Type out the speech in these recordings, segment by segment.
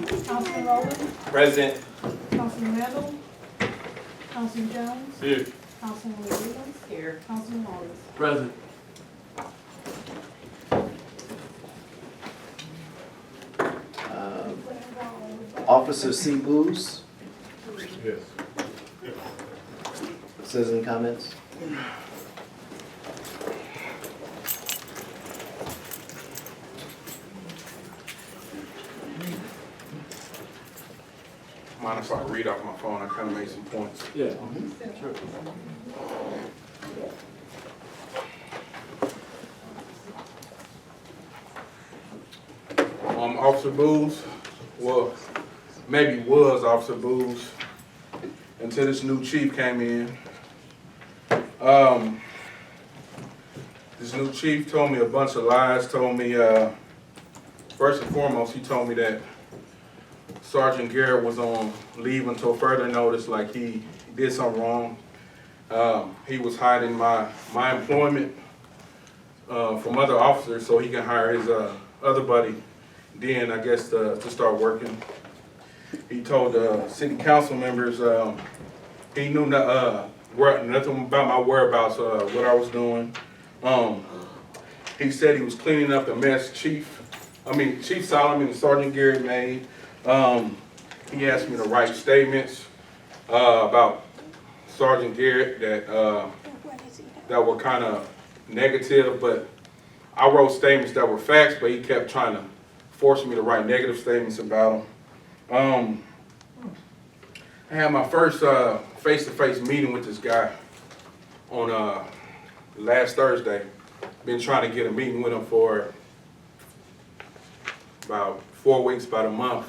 Councilman Rowland, Present. Councilman Randall, Councilman Jones, Here. Councilman Williams, Here. Councilman Wallace. Present. Officer C. Booz, Yes. citizen comments. Mind if I read off my phone? I kind of made some points. Yeah. Officer Booz, well, maybe was Officer Booz until this new chief came in. This new chief told me a bunch of lies, told me, first and foremost, he told me that Sergeant Garrett was on leave until further notice, like he did something wrong. He was hiding my employment from other officers so he can hire his other buddy, then I guess to start working. He told city council members he knew nothing about my whereabouts, what I was doing. He said he was cleaning up the mess Chief Solomon and Sergeant Garrett made. He asked me to write statements about Sergeant Garrett that were kind of negative, but I wrote statements that were facts, but he kept trying to force me to write negative statements about him. I had my first face-to-face meeting with this guy on last Thursday. Been trying to get a meeting with him for about 4 weeks, about a month.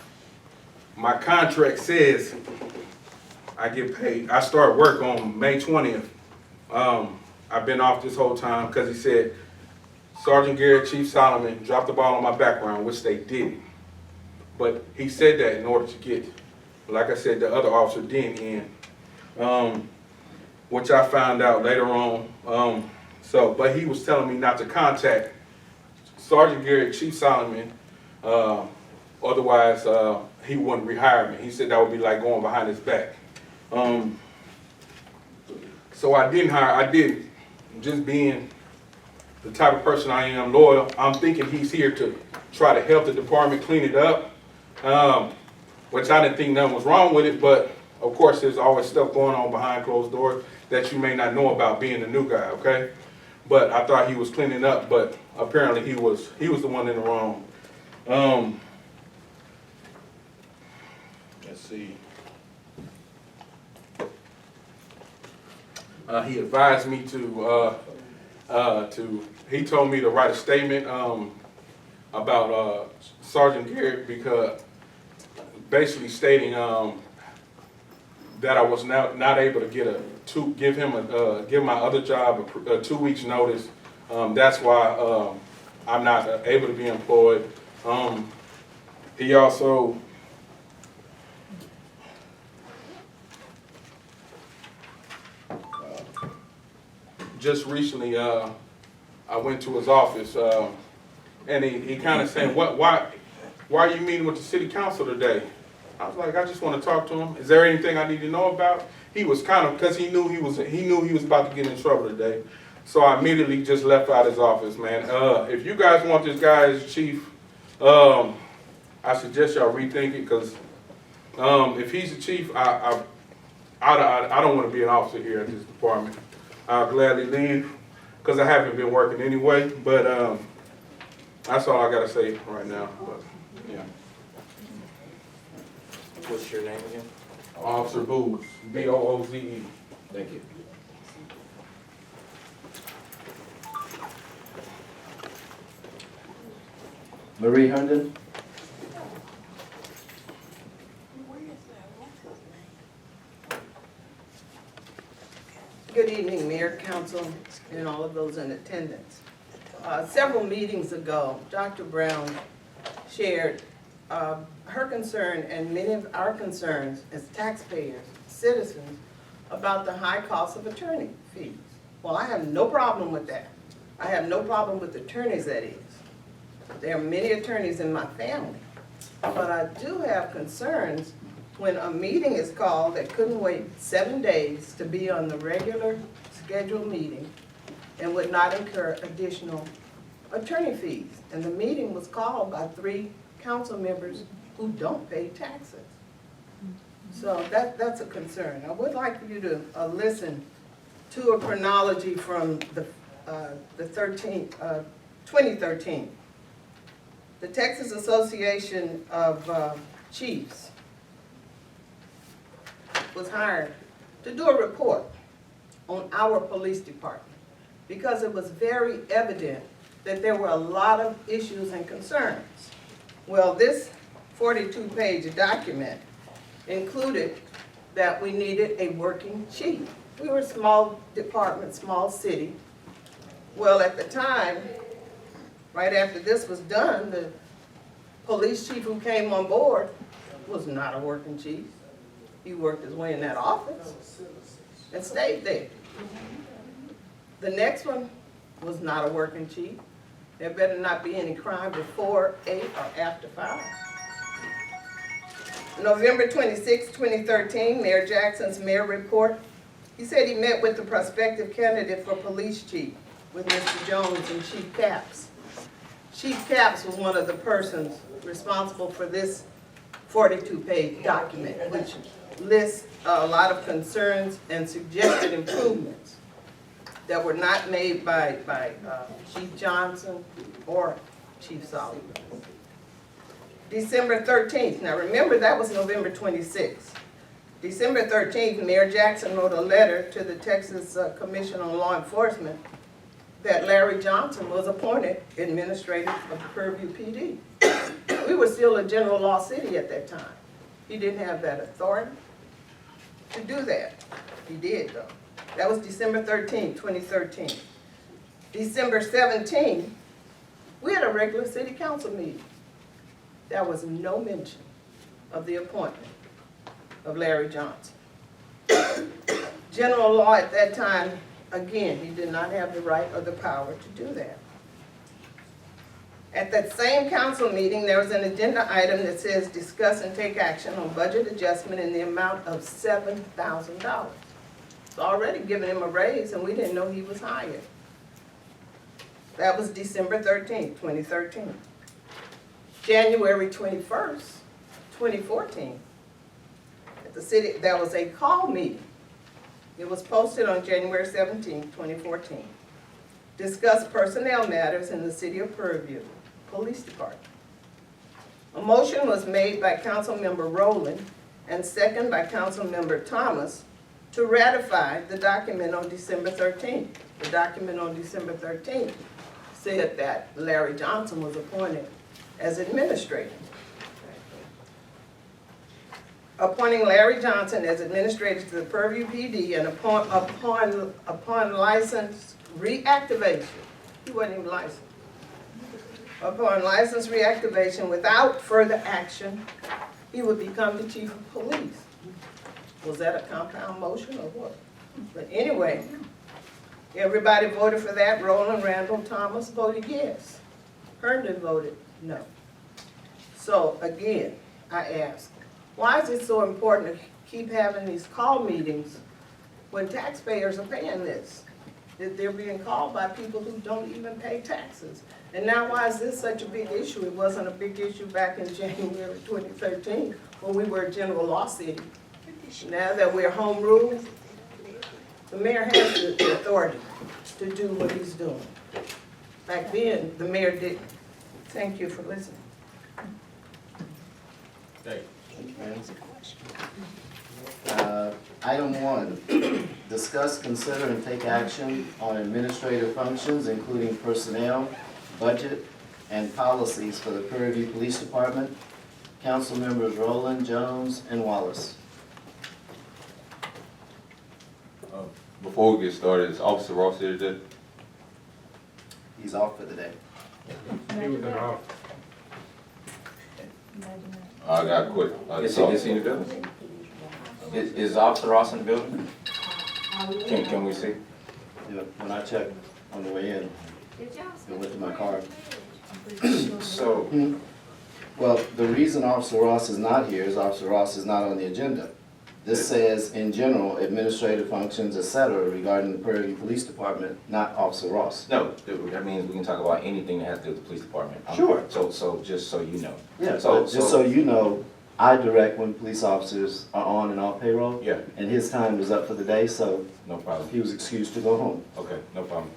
My contract says I get paid. I start work on May 20th. I've been off this whole time because he said Sergeant Garrett, Chief Solomon dropped the ball on my background, which they did. But he said that in order to get, like I said, the other officer didn't in, which I found out later on. But he was telling me not to contact Sergeant Garrett, Chief Solomon, otherwise he wouldn't rehire me. He said that would be like going behind his back. So I didn't hire, I did, just being the type of person I am, loyal. I'm thinking he's here to try to help the department clean it up, which I didn't think nothing was wrong with it, but of course there's always stuff going on behind closed doors that you may not know about being the new guy, okay? But I thought he was cleaning up, but apparently he was the one in the wrong. Let's see. He advised me he told me to write a statement about Sergeant Garrett, because basically stating that I was not able to give my other job a 2 weeks notice. That's why I'm not able to be employed. He also just recently I went to his office and he kind of said, why are you meeting with the city council today? I was like, I just want to talk to him. Is there anything I need to know about? He was kind of, because he knew he was about to get in trouble today. So I immediately just left out his office, man. If you guys want this guy as chief, I suggest y'all rethink it, because if he's the chief, I don't want to be an officer here at this department. I'll gladly leave, because I haven't been working anyway, but that's all I got to say right now. But, yeah. What's your name again? Officer Booz, B-O-O-Z-E. Thank you. Marie Herndon. Good evening, Mayor, Council, and all of those in attendance. Several meetings ago, Dr. Brown shared her concern and many of our concerns as taxpayers, citizens, about the high cost of attorney fees. Well, I have no problem with that. I have no problem with attorneys, that is. There are many attorneys in my family, But I do have concerns when a meeting is called that couldn't wait 7 days to be on the regular scheduled meeting and would not incur additional attorney fees. And the meeting was called by 3 council members who don't pay taxes. So that's a concern. I would like for you to listen to a chronology from the 2013. The Texas Association of Chiefs was hired to do a report on our police department because it was very evident that there were a lot of issues and concerns. Well, this 42-page document included that we needed a working chief. We were a small department, small city. Well, at the time, right after this was done, the police chief who came on board was not a working chief. He worked his way in that office and stayed there. The next one was not a working chief. There better not be any crime before 8 or after 5. November 26, 2013, Mayor Jackson's mayor report. He said he met with the prospective candidate for police chief with Mr. Jones and Chief Capps. Chief Capps was one of the persons responsible for this 42-page document, which lists a lot of concerns and suggested improvements that were not made by Chief Johnson or Chief Sullivan. December 13th, now remember that was November 26th. December 13th, Mayor Jackson wrote a letter to the Texas Commission on Law Enforcement that Larry Johnson was appointed administrator of the Prairie PD. We were still a general law city at that time. He didn't have that authority to do that. He did though. That was December 13th, 2013. December 17th, we had a regular city council meeting. There was no mention of the appointment of Larry Johnson. General law at that time, again, he did not have the right or the power to do that. At that same council meeting, there was an agenda item that says discuss and take action on budget adjustment in the amount of $7,000. It's already given him a raise and we didn't know he was hired. That was December 13th, 2013. January 21st, 2014, at the city, there was a call meeting. It was posted on January 17th, 2014. Discuss personnel matters in the city of Prairie Police Department. A motion was made by Councilmember Rowland and second by Councilmember Thomas to ratify the document on December 13th. The document on December 13th said that Larry Johnson was appointed as administrator. Appointing Larry Johnson as administrator to the Prairie PD and upon license reactivation, he wasn't even licensed. Upon license reactivation without further action, he would become the chief of police. Was that a compound motion or what? But anyway, everybody voted for that. Roland, Randall, Thomas voted yes. Herndon voted no. So again, I ask, why is it so important to keep having these call meetings when taxpayers are paying this? That they're being called by people who don't even pay taxes. And now why is this such a big issue? It wasn't a big issue back in January 2013 when we were a general law city. Now that we're home rule, the mayor has the authority to do what he's doing. Back then, the mayor didn't. Thank you for listening. Thank Item 1, discuss, consider, and take action on administrative functions, including personnel, budget, and policies for the Prairie View Police Department. Council members Rowland, Jones, and Wallace. Before we get started, is Officer Ross here today? He's off for the day. I got a quick. Is he in the building? Is Officer Ross in the building? Can we see? Yeah, when I checked on the way in, I went to my car. So, Well, the reason Officer Ross is not here is Officer Ross is not on the agenda. This says, in general, administrative functions, et cetera, regarding the Prairie Police Department, not Officer Ross. No, that means we can talk about anything that has to do with the police department. Sure. So just so you know. Yeah, So- but just so you know, I direct when police officers are on and off payroll. Yeah. And his time was up for the day, so No problem. he was excused to go home. Okay, no problem.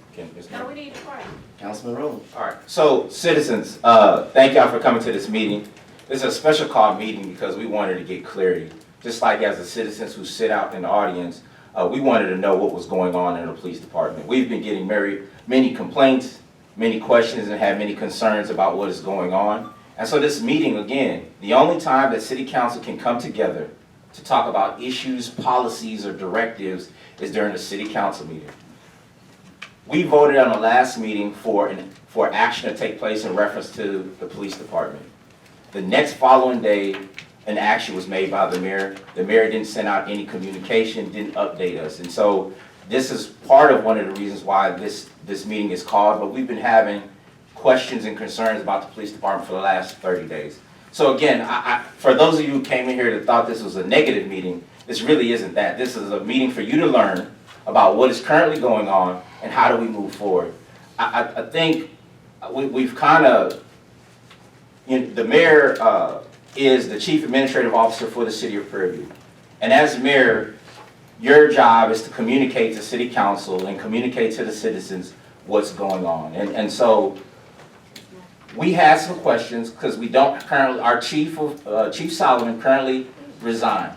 Now we need to pray. Councilman Rowland. All right, so citizens, thank y'all for coming to this meeting. This is a special call meeting because we wanted to get clarity. Just like as the citizens who sit out in the audience, we wanted to know what was going on in the police department. We've been getting many complaints, many questions, and had many concerns about what is going on. And so this meeting, again, the only time that city council can come together to talk about issues, policies, or directives is during the city council meeting. We voted on the last meeting for action to take place in reference to the police department. The next following day, an action was made by the mayor. The mayor didn't send out any communication, didn't update us. And so this is part of one of the reasons why this meeting is called, but we've been having questions and concerns about the police department for the last 30 days. So again, for those of you who came in here that thought this was a negative meeting, this really isn't that. This is a meeting for you to learn about what is currently going on and how do we move forward. I think we've kind of, the mayor is the chief administrative officer for the city of Prairie View. And as mayor, your job is to communicate to city council and communicate to the citizens what's going on. And so we had some questions because we don't currently, our Chief Solomon currently resigned.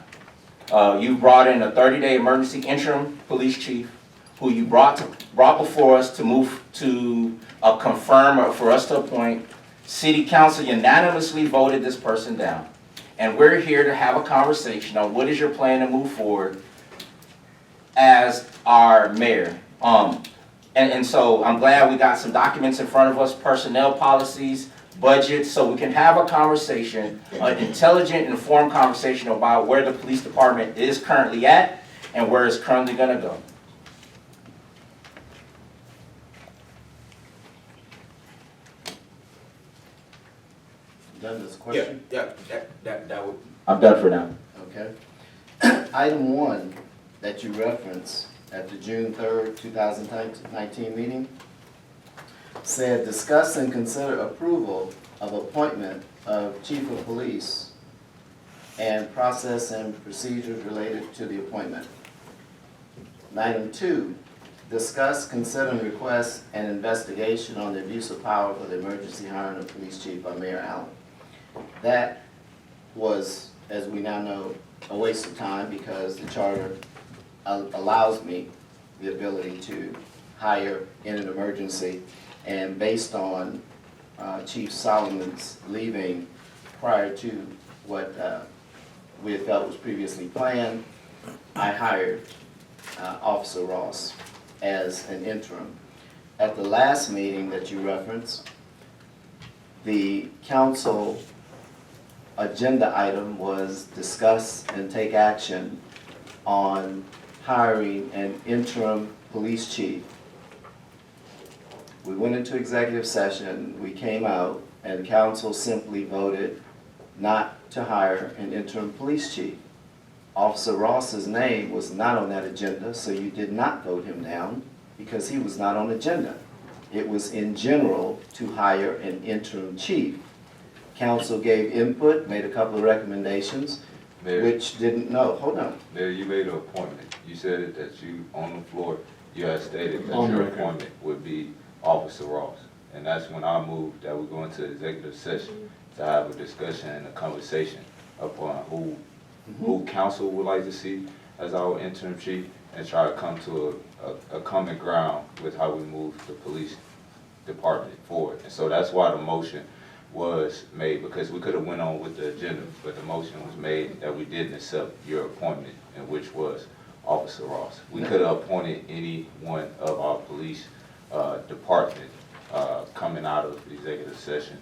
You brought in a 30-day emergency interim police chief who you brought before us to move to confirm or for us to appoint. City council unanimously voted this person down. And we're here to have a conversation on what is your plan to move forward as our mayor. And so I'm glad we got some documents in front of us, personnel policies, budgets, so we can have a conversation, an intelligent, informed conversation about where the police department is currently at and where it's currently gonna go. Done this question? That would. I'm done for now. Okay. Item 1 that you referenced at the June 3rd, 2019 meeting said, discuss and consider approval of appointment of chief of police and process and procedures related to the appointment. Item 2, discuss, consider, and request an investigation on the abuse of power for the emergency hiring of police chief by Mayor Allen. That was, as we now know, a waste of time because the charter allows me the ability to hire in an emergency, and based on Chief Solomon's leaving prior to what we had felt was previously planned, I hired Officer Ross as an interim. At the last meeting that you referenced, the council agenda item was discuss and take action on hiring an interim police chief. We went into executive session, we came out, and council simply voted not to hire an interim police chief. Officer Ross's name was not on that agenda, so you did not vote him down because he was not on the agenda. It was in general to hire an interim chief. Council gave input, made a couple of recommendations, Mayor, which didn't know. Hold on. Mayor, you made an appointment. You said it that you, on the floor, you had stated that On your record. appointment would be Officer Ross. And that's when I moved that we go into executive session to have a discussion and a conversation upon who council would like to see as our interim chief and try to come to a common ground with how we move the police department forward. And so that's why the motion was made, because we could have went on with the agenda, but the motion was made that we didn't accept your appointment, and which was Officer Ross. We could have appointed any one of our police department coming out of the executive session,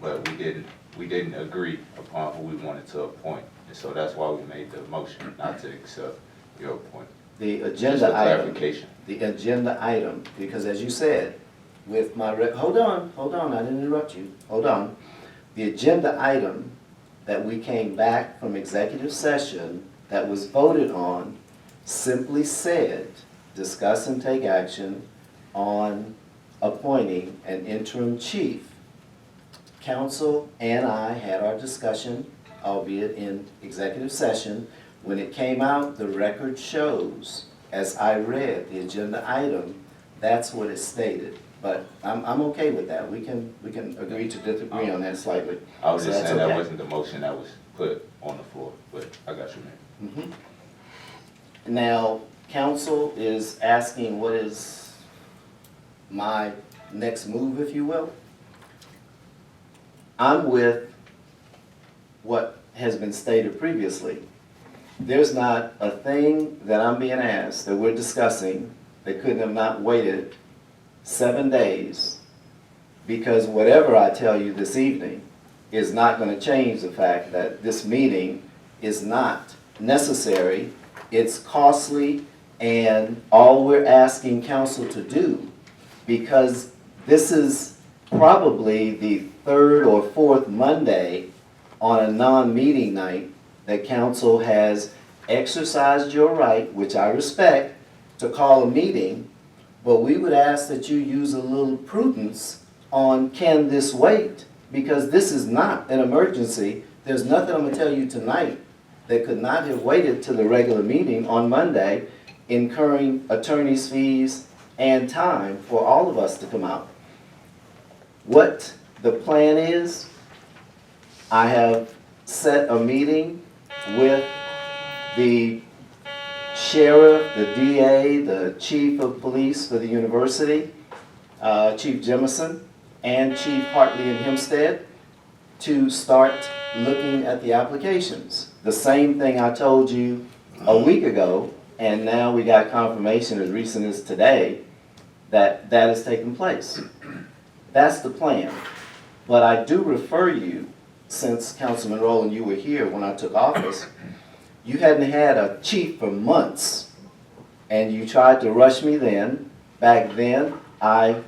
but we didn't agree upon who we wanted to appoint. And so that's why we made the motion not to accept your appointment. The Just agenda a item. clarification. The agenda item, because as you said, with my, hold on, I didn't interrupt you, hold on. The agenda item that we came back from executive session that was voted on simply said, discuss and take action on appointing an interim chief. Council and I had our discussion, albeit in executive session. When it came out, the record shows, as I read the agenda item, that's what it stated. But I'm okay with that. We can agree to disagree on that slightly. I was So just that's saying that okay. wasn't the motion that was put on the floor, but I got you, Mayor. Mhm. Now, council is asking what is my next move, if you will. I'm with what has been stated previously. There's not a thing that I'm being asked that we're discussing that couldn't have not waited 7 days, because whatever I tell you this evening is not going to change the fact that this meeting is not necessary, it's costly, and all we're asking council to do, because this is probably the third or fourth Monday on a non-meeting night that council has exercised your right, which I respect, to call a meeting, but we would ask that you use a little prudence on can this wait, because this is not an emergency. There's nothing I'm gonna tell you tonight that could not have waited to the regular meeting on Monday, incurring attorney's fees and time for all of us to come out. What the plan is, I have set a meeting with the sheriff, the DA, the chief of police for the university, Chief Jemison, and Chief Hartley and Hempstead, to start looking at the applications. The same thing I told you a week ago, and now we got confirmation as recent as today that that has taken place. That's the plan. But I do refer you, since Councilman Rowland, you were here when I took office, you hadn't had a chief for months, and you tried to rush me then. Back then, I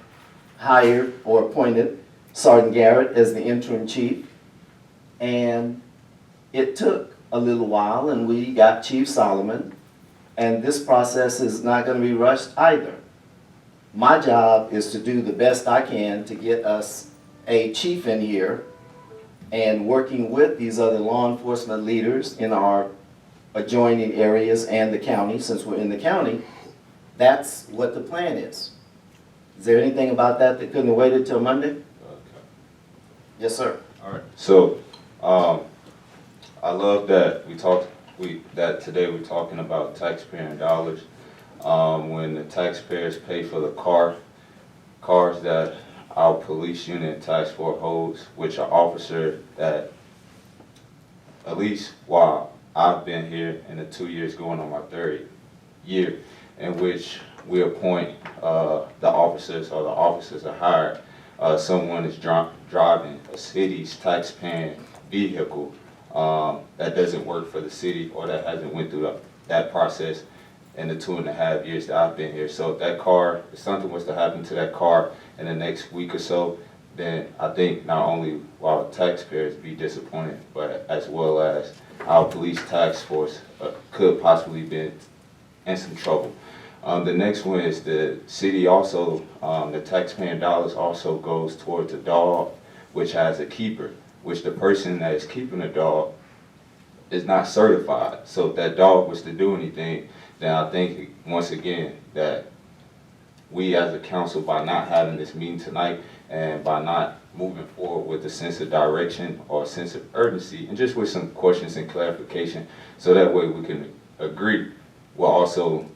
hired or appointed Sergeant Garrett as the interim chief, and it took a little while, and we got Chief Solomon, and this process is not going to be rushed either. My job is to do the best I can to get us a chief in here, and working with these other law enforcement leaders in our adjoining areas and the county, since we're in the county, that's what the plan is. Is there anything about that that couldn't have waited till Monday? Okay. Yes, sir. All right. So, I love that that today we're talking about taxpayer dollars. When the taxpayers pay for the cars that our police unit and task force holds, which are officers that, at least while I've been here in the 2 years going on my third year, in which we appoint the officers, or the officers are hired. Someone is driving a city's taxpaying vehicle that doesn't work for the city, or that hasn't went through that process in the 2.5 years that I've been here. So if that car, if something was to happen to that car in the next week or so, then I think not only will taxpayers be disappointed, but as well as our police task force could possibly be in some trouble. The next one is the city also, the taxpayer dollars also goes towards a dog which has a keeper, which the person that is keeping the dog is not certified. So if that dog was to do anything, then I think once again that we as a council, by not having this meeting tonight and by not moving forward with a sense of direction or a sense of urgency, and just with some questions and clarification, so that way we can agree, will also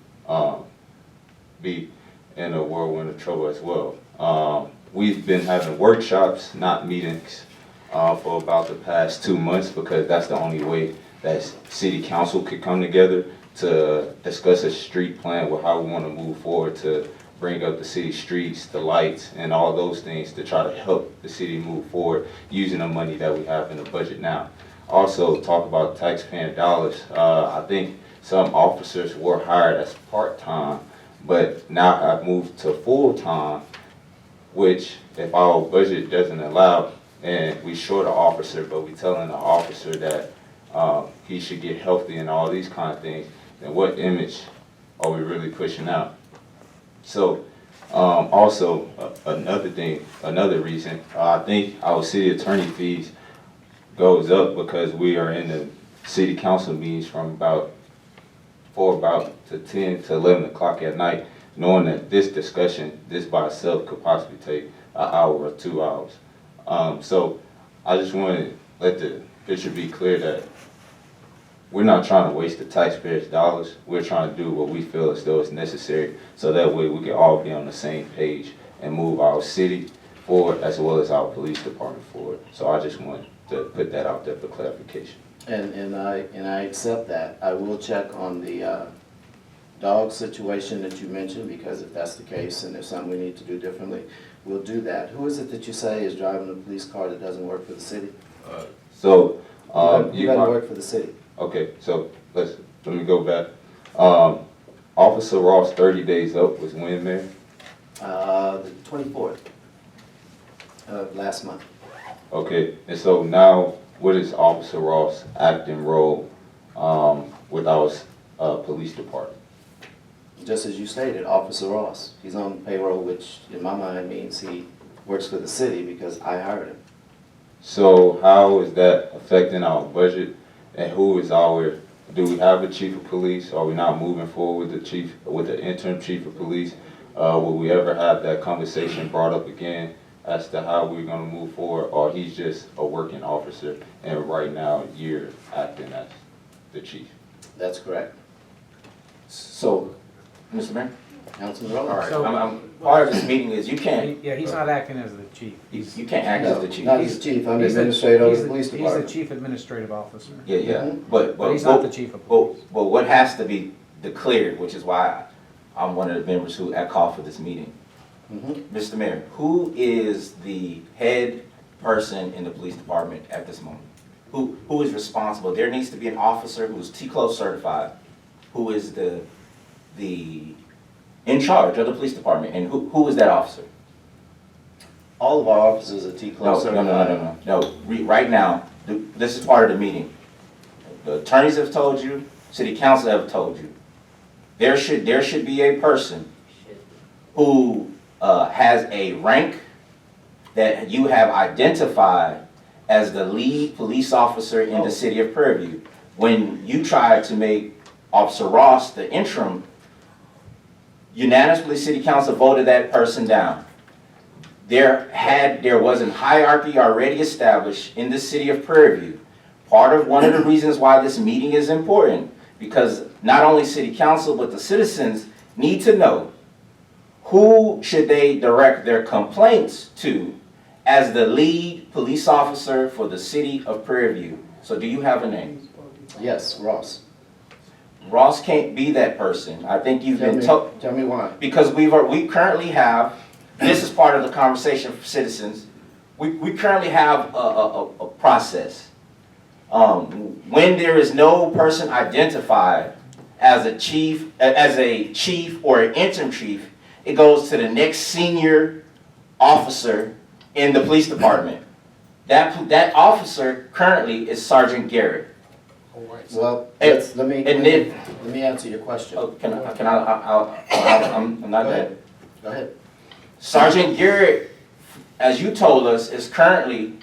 be in a whirlwind of trouble as well. We've been having workshops, not meetings, for about the past 2 months, because that's the only way that city council could come together to discuss a street plan with how we want to move forward to bring up the city streets, the lights, and all those things to try to help the city move forward using the money that we have in the budget now. Also, talk about taxpayer dollars. I think some officers were hired as part-time, but now have moved to full-time, which if our budget doesn't allow, and we short an officer, but we telling the officer that he should get healthy and all these kind of things, then what image are we really pushing out? So, also, another thing, another reason, I think our city attorney fees goes up because we are in the city council meetings from about 10 to 11 o'clock at night, knowing that this discussion, this by itself could possibly take an hour or 2 hours. So I just want to let the picture be clear that we're not trying to waste the taxpayers' dollars. We're trying to do what we feel as though is necessary, so that way we can all be on the same page and move our city forward as well as our police department forward. So I just want to put that out there for clarification. And I accept that. I will check on the dog situation that you mentioned, because if that's the case and there's something we need to do differently, we'll do that. Who is it that you say is driving a police car that doesn't work for the city? So You gotta work for the city. Okay, so let me go back. Officer Ross, 30 days up was when, Mayor? The 24th of last month. Okay, and so now what is Officer Ross' acting role with our police department? Just as you stated, Officer Ross. He's on payroll, which in my mind means he works for the city because I hired him. So how is that affecting our budget, and who is do we have a chief of police? Are we not moving forward with the interim chief of police? Will we ever have that conversation brought up again as to how we're gonna move forward, or he's just a working officer and right now you're acting as the chief? That's correct. So, Mr. Mayor? Councilman All Rowland? right, part of this meeting is you can't, Yeah, he's not acting as the chief. you can't act as the chief. Not the chief, I'm the He's administrator of he's the police He's department. the chief administrative officer. Yeah, yeah, Mhm. But he's not the chief of police. but what has to be declared, which is why I'm one of the members who called for this meeting. Mhm. Mr. Mayor, who is the head person in the police department at this moment? Who is responsible? There needs to be an officer who's T-Close certified, who is in charge of the police department, and who is that officer? All of our officers are No, T-Close no, certified. no. Right now, this is part of the meeting. The attorneys have told you, city council have told you. There should be a person who has a rank that you have identified as the lead police officer in the city of Prairie View. When you tried to make Officer Ross the interim, unanimously city council voted that person down. There was a hierarchy already established in the city of Prairie View. One of the reasons why this meeting is important, because not only city council, but the citizens need to know who should they direct their complaints to as the lead police officer for the city of Prairie View. So do you have a name? Yes, Ross. Ross can't be that person. I think you've been told. Tell me why. Because we currently have, this is part of the conversation for citizens, we currently have a process. When there is no person identified as a chief or an interim chief, it goes to the next senior officer in the police department. That officer currently is Sergeant Garrett. Well, And- let me answer your question. Oh, I'm not Go done. ahead. Go ahead. Sergeant Garrett, as you told us, is currently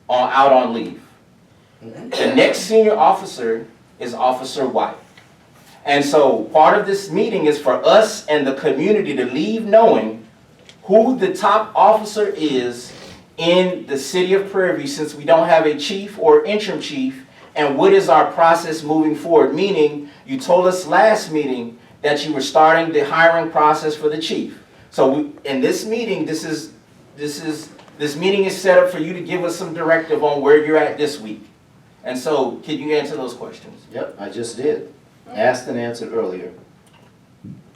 out on leave. The next senior officer is Officer White. And so part of this meeting is for us and the community to leave knowing who the top officer is in the city of Prairie View, since we don't have a chief or interim chief, and what is our process moving forward. Meaning, you told us last meeting that you were starting the hiring process for the chief. So in this meeting, this meeting is set up for you to give us some directive on where you're at this week. And so, can you answer those questions? Yep, I just did. Asked and answered earlier.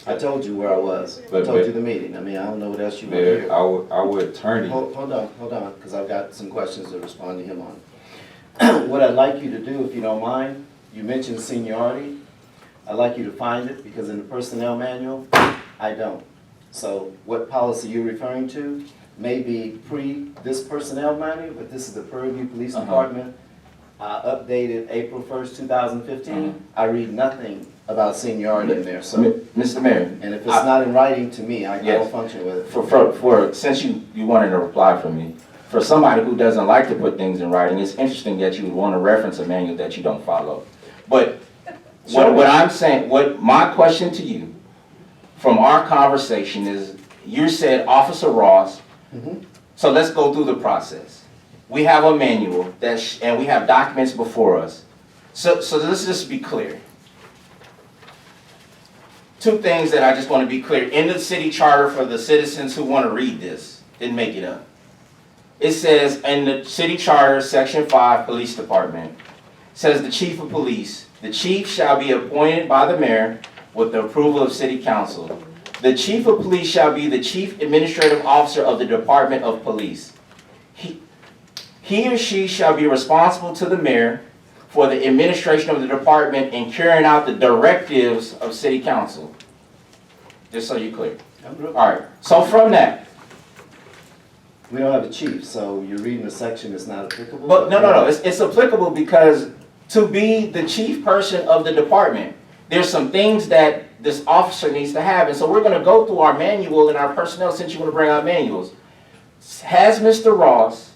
I told you where I was. I told you the meeting. I mean, I don't know what else you want to Mayor, hear. our attorney. Hold on, because I've got some questions to respond to him on. What I'd like you to do, if you don't mind, you mentioned seniority. I'd like you to find it, because in the personnel manual, I don't. So what policy you're referring to, may be pre this personnel manual, but this is the Prairie View Police Uh-huh. Department, updated April 1st, 2015. I read nothing about seniority in there, so, Mr. Mayor, and if it's not in writing to me, I Yes. don't function with it. for since you wanted a reply from me, for somebody who doesn't like to put things in writing, it's interesting that you would want to reference a manual that you don't follow. But what I'm saying, what my question to you from our conversation is, you said Officer Ross, Mhm. so let's go through the process. We have a manual and we have documents before us. So let's just be clear. Two things that I just want to be clear. In the city charter, for the citizens who want to read this, didn't make it up. It says in the city charter, section 5, police department, says the chief of police, the chief shall be appointed by the mayor with the approval of city council. The chief of police shall be the chief administrative officer of the department of police. He or she shall be responsible to the mayor for the administration of the department and carrying out the directives of city council. Just so you're clear. All right, so from that, We don't have a chief, so you're reading a section that's not applicable? but no, it's applicable because to be the chief person of the department, there's some things that this officer needs to have. And so we're gonna go through our manual and our personnel, since you wanna bring out manuals. Has Mr. Ross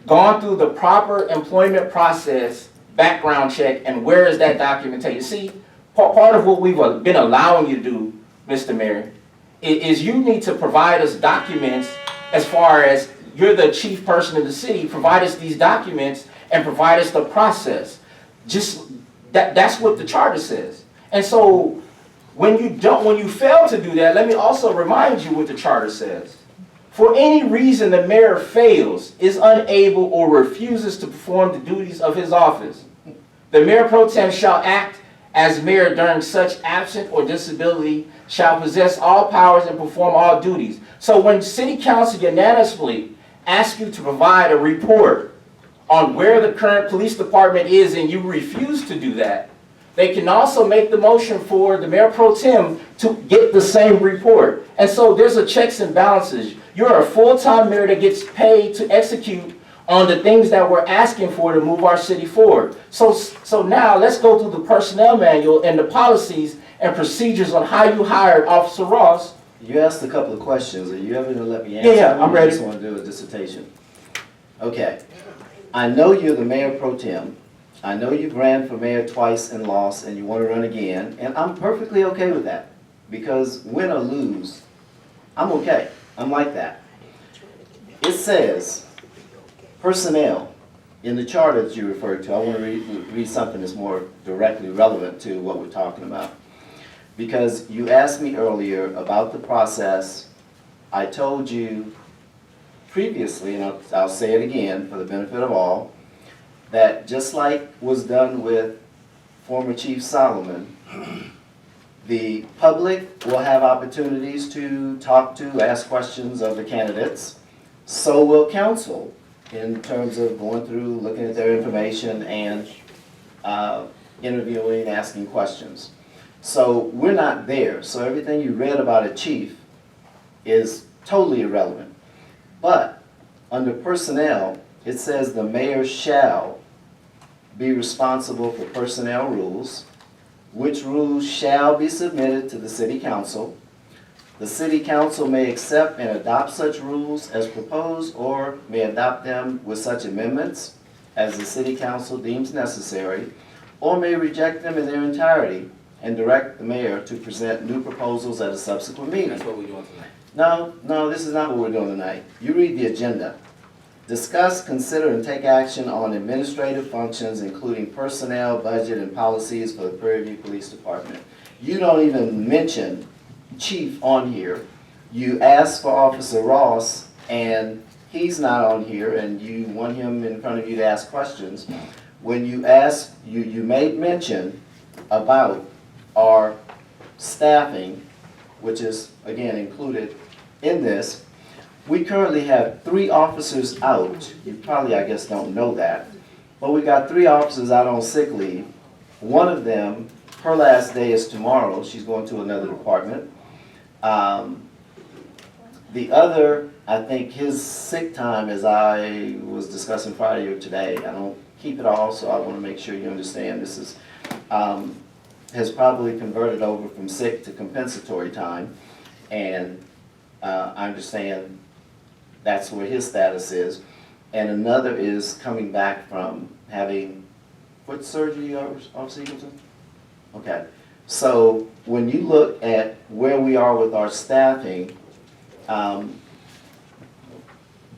gone through the proper employment process, background check, and where is that documentation? See, part of what we've been allowing you to do, Mr. Mayor, is you need to provide us documents as far as you're the chief person of the city, provide us these documents and provide us the process. Just, that's what the charter says. And so, when you fail to do that, let me also remind you what the charter says. For any reason the mayor fails, is unable, or refuses to perform the duties of his office, the mayor pro tem shall act as mayor during such absence or disability, shall possess all powers and perform all duties. So when city council unanimously asks you to provide a report on where the current police department is and you refuse to do that, they can also make the motion for the mayor pro tem to get the same report. And so there's a checks and balances. You're a full-time mayor that gets paid to execute on the things that we're asking for to move our city forward. So now let's go through the personnel manual and the policies and procedures on how you hired Officer Ross. You asked a couple of questions. Are you ever going to let me answer? Yeah, them, I'm or ready. You just want to do a dissertation? Okay. I know you're the mayor pro tem. I know you ran for mayor twice and lost, and you want to run again, and I'm perfectly okay with that. Because win or lose, I'm okay. I'm like that. It says, personnel, in the charter that you referred to. I want to read something that's more directly relevant to what we're talking about. Because you asked me earlier about the process. I told you previously, and I'll say it again for the benefit of all, that just like was done with former Chief Solomon, the public will have opportunities to talk to, ask questions of the candidates. So will council, in terms of going through, looking at their information and interviewing, asking questions. So we're not there. So everything you read about a chief is totally irrelevant. But under personnel, it says the mayor shall be responsible for personnel rules, which rules shall be submitted to the city council. The city council may accept and adopt such rules as proposed, or may adopt them with such amendments as the city council deems necessary, or may reject them in their entirety and direct the mayor to present new proposals at a subsequent meeting. That's what we're doing tonight. No, this is not what we're doing tonight. You read the agenda. Discuss, consider, and take action on administrative functions, including personnel, budget, and policies for the Prairie View Police Department. You don't even mention chief on here. You ask for Officer Ross, and he's not on here, and you want him in front of you to ask questions. When you ask, you made mention about our staffing, which is, again, included in this. We currently have 3 officers out. You probably, I guess, don't know that. But we got 3 officers out on sick leave. One of them, her last day is tomorrow. She's going to another department. The other, I think his sick time, as I was discussing Friday or today, I don't keep it all, so I want to make sure you understand this is, has probably converted over from sick to compensatory time. And I understand that's where his status is. And another is coming back from having foot surgery, Officer Eagleton? Okay. So when you look at where we are with our staffing,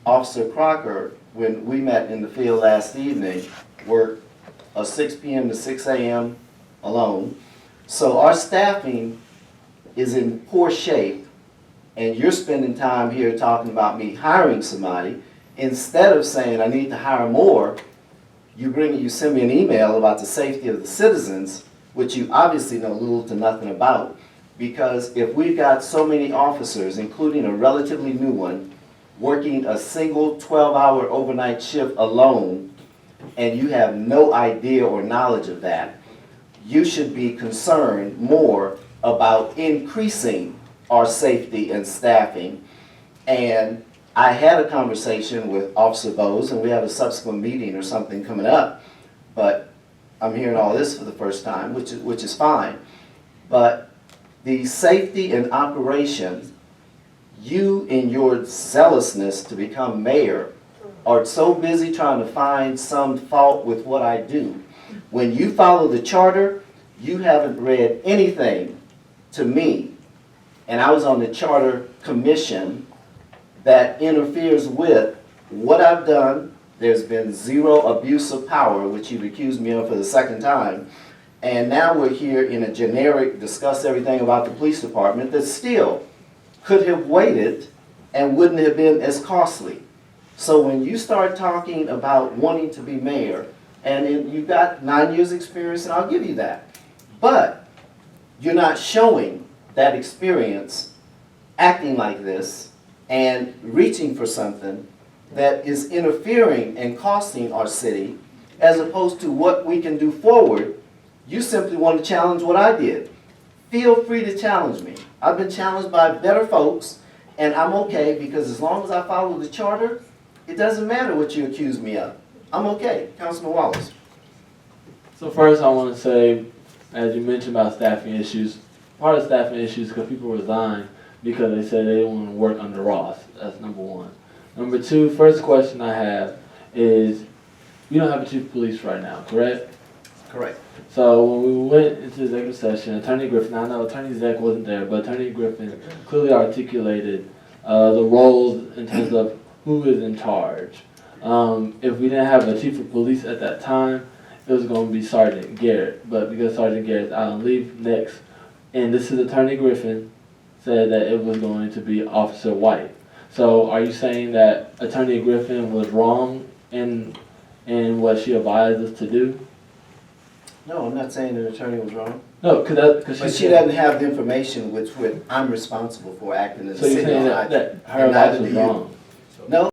Officer Crocker, when we met in the field last evening, worked a 6 p.m. to 6 a.m. alone. So our staffing is in poor shape, and you're spending time here talking about me hiring somebody. Instead of saying I need to hire more, you send me an email about the safety of the citizens, which you obviously know little to nothing about. Because if we've got so many officers, including a relatively new one, working a single 12-hour overnight shift alone, and you have no idea or knowledge of that, you should be concerned more about increasing our safety and staffing. And I had a conversation with Officer Bowes, and we have a subsequent meeting or something coming up, but I'm hearing all this for the first time, which is fine. But the safety and operation, you in your zealousness to become mayor are so busy trying to find some fault with what I do. When you follow the charter, you haven't read anything to me, and I was on the charter commission, that interferes with what I've done. There's been zero abuse of power, which you've accused me of for the second time. And now we're here in a generic, discuss everything about the police department that still could have waited and wouldn't have been as costly. So when you start talking about wanting to be mayor, and you've got 9 years experience, and I'll give you that, but you're not showing that experience acting like this and reaching for something that is interfering and costing our city, as opposed to what we can do forward. You simply want to challenge what I did. Feel free to challenge me. I've been challenged by better folks, and I'm okay, because as long as I follow the charter, it doesn't matter what you accuse me of. I'm okay. Councilman Wallace. So first I want to say, as you mentioned about staffing issues, part of staffing issues is because people resign because they said they didn't want to work under Ross. That's number one. Number two, first question I have is, you don't have a chief of police right now, correct? Correct. So when we went into executive session, Attorney Griffin, I know Attorney Zach wasn't there, but Attorney Griffin clearly articulated the roles in terms of who is in charge. If we didn't have a chief of police at that time, it was going to be Sergeant Garrett. But because Sergeant Garrett's out on leave next, and this is Attorney Griffin, said that it was going to be Officer White. So are you saying that Attorney Griffin was wrong in what she advised us to do? No, I'm not saying the attorney was wrong. No, because She doesn't have the information which I'm responsible for acting as So a you're city saying manager. that her advice was wrong? No,